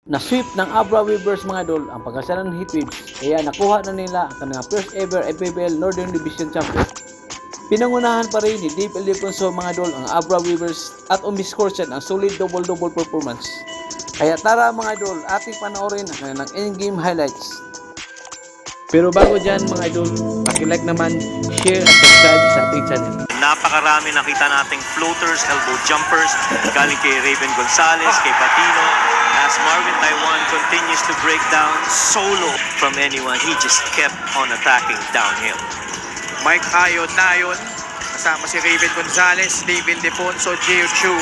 Na-sweep ng Abra Weavers mga idol ang Pangasinan Heatwaves, kaya nakuha na nila ang kanilang first ever FPBL Northern Division Champion. Pinangunahan pa rin ni Dave Ildefonso mga idol ang Abra Weavers at umiscore siya ng solid double-double performance. Kaya tara mga idol, ating panoorin ang kanilang in-game highlights. Pero bago dyan mga idol, paki-like naman, share at subscribe sa ating channel. Napakarami nakita nating floaters, elbow jumpers, galing kay Raven Gonzalez, kay Patino. As Marvin Taiwan continues to break down solo from anyone, he just kept on attacking downhill. Mike Ayon Nayon, kasama si Raven Gonzalez, Dave Ildefonso, Jeo Chu,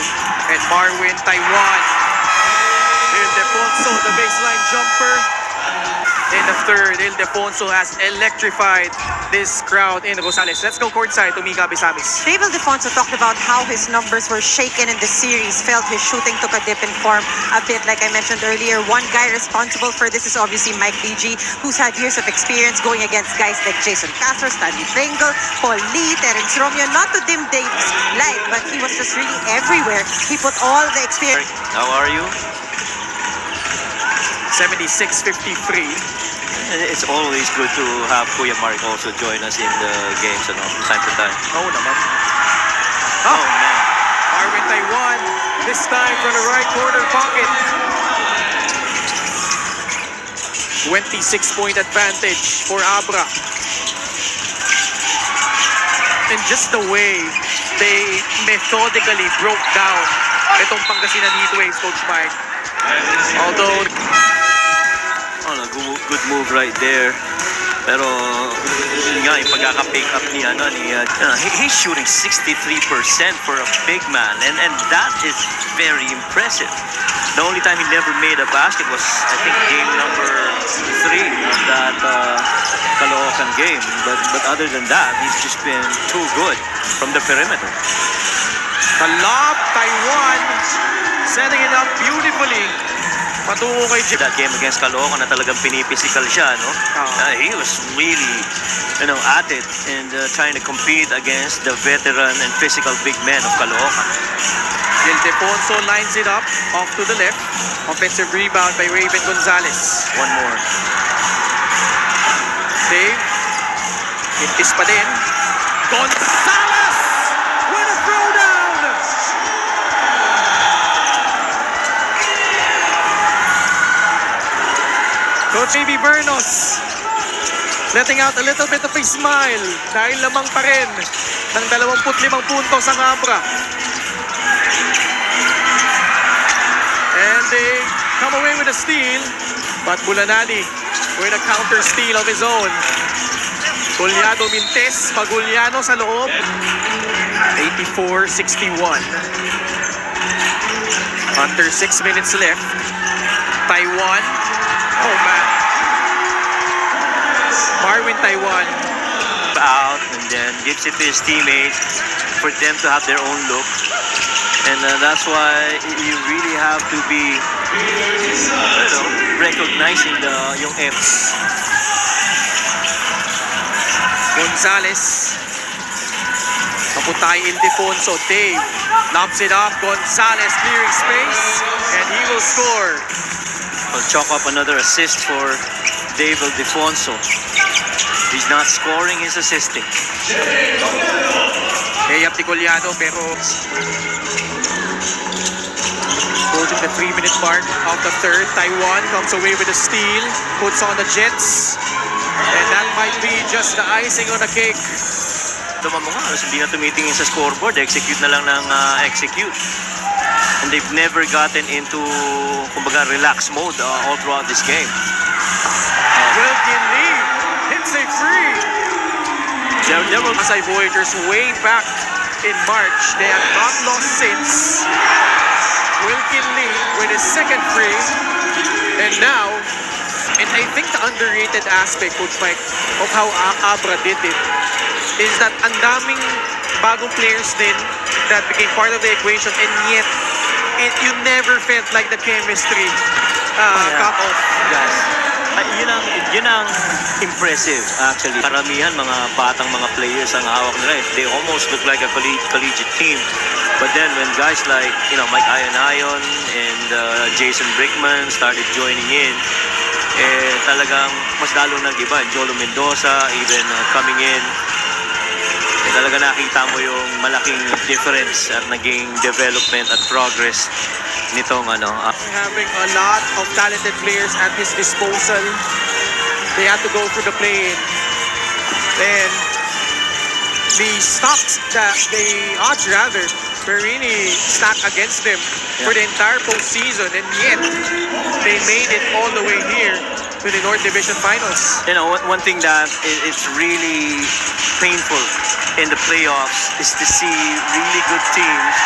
and Marvin Taiwan. Ildefonso, the baseline jumper. In the third, Ildefonso has electrified this crowd in Rosales. Let's go courtside to Mika Bisamis. Dave Ildefonso talked about how his numbers were shaken in the series, felt his shooting took a dip in form a bit. Like I mentioned earlier, one guy responsible for this is obviously Mike BG, who's had years of experience going against guys like Jason Castro, Stanley Pringle, Paul Lee, Terence Romeo. Not to dim Dave's light, but he was just really everywhere. He put all the experience. How are you? 76-53. It's always good to have Kuya Mark also join us in the games from time to time. Oh, naman. Oh man. Marvin Taiwan, this time from the right corner pocket. 26-point advantage for Abra. And just the way they methodically broke down itong Pangasinan Heatwaves, Coach Mike. Although Good move right there. Pero yun nga, yung pagkaka-pick up ni he's shooting 63% for a big man, and that is very impressive. The only time he never made a basket was, I think, game number 3 of that Caloocan game. But other than that, he's just been too good from the perimeter. the lob, Taiwan setting it up beautifully. Patungo kay Jim. That game against Caloocan na talagang pinipisikal siya, no? He was really, at it and trying to compete against the veteran and physical big men of Caloocan. Ildefonso lines it up off to the left. Offensive rebound by Raven Gonzalez. One more. Dave, intis pa din. Gonzalez with a throwdown. Coach A.B. Bernos letting out a little bit of a smile dahil lamang pa rin ng 25 puntos ang Abra. And they come away with a steal, but Bulanani with a counter steal of his own. Gulyado Mintes, Maguliano sa loob. 84-61. Under 6 minutes left. Taiwan. Oh man. Marvin Taiwan. Out and then gives it to his teammates for them to have their own look. And that's why you really have to be recognizing yung Fs. Gonzalez. Kaputay Ildefonso. Dave lobs it off. Gonzalez clearing space. And he will score. I'll chalk up another assist for Dave Ildefonso. He's not scoring, he's assisting. Layup ni Gulyado pero approaching the 3-minute mark of the third. Taiwan comes away with a steal, puts on the Jets, and that might be just the icing on the cake. Tama mo nga, hindi na tumitingin sa scoreboard, execute na lang ng execute. And they've never gotten into, kumbaga, relax mode all throughout this game. Wilkin Lee hits a free. There were Pasay Voyagers way back in March. They have not lost since. Wilkin Lee with his second free. And now, and I think the underrated aspect, Coach Mike, of how Abra did it is that ang daming bagong players din that became part of the equation, and yet you never felt like the chemistry cut off. Yes. Yun ang impressive actually. Karamihan mga batang mga players ang hawak nila. They almost look like a collegiate team. But then when guys like, Mike Ion and Jason Brickman started joining in, talagang mas lalo nag-iba. Jolo Mendoza even coming in. Talaga nakita mo yung malaking difference at naging development at progress nitong Having a lot of talented players at his disposal. They had to go through the play-in. Then the stocks that the odds rather were really stacked against them for the entire postseason, and yet they made it all the way here to the North Division Finals. One thing that is really painful in the playoffs is to see really good teams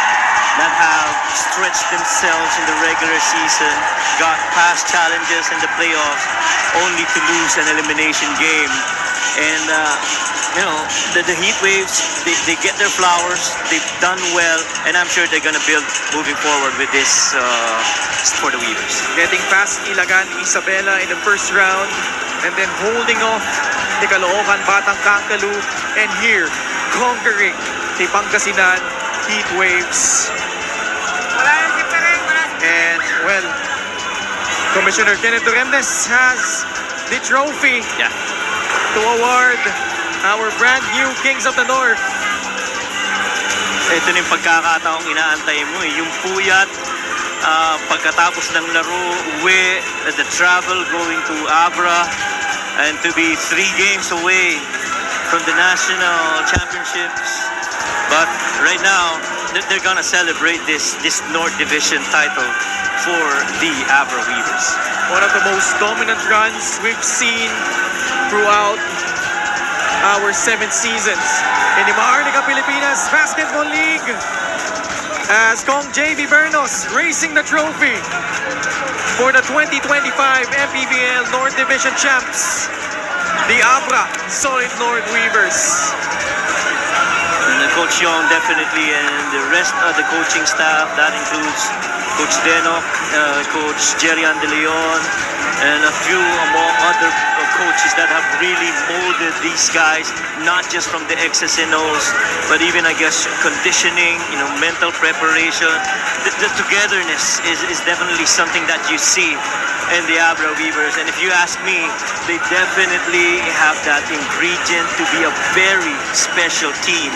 that have stretched themselves in the regular season, got past challenges in the playoffs, only to lose an elimination game. And the Heat Waves, they get their flowers, they've done well, and I'm sure they're gonna build moving forward with this for the Weavers. Getting past Ilagan, Isabela in the first round, and then holding off the Caloocan, Batang Kangkalu, and here, conquering the Pangasinan Heat Waves. And, well, Commissioner Kenneth Duremnes has the trophy to award our brand new Kings of the North. Ito na yung pagkakataong inaantay mo eh. Yung puyat, pagkatapos ng laro, uwi, the travel going to Abra, and to be 3 games away from the national championships. But right now, they're gonna celebrate this North Division title for the Abra Weavers. One of the most dominant runs we've seen throughout our 7 seasons in the Maharlika Pilipinas Basketball League, as Kong JV Bernos raising the trophy for the 2025 MPBL North Division champs, the Abra Solid North Weavers. And Coach Young definitely, and the rest of the coaching staff, that includes Coach Denok, Coach Jerian De Leon, and a few among other coaches that have really molded these guys, not just from the X's and O's, but even, I guess, conditioning, mental preparation. The togetherness is definitely something that you see in the Abra Weavers. And if you ask me, they definitely have that ingredient to be a very special team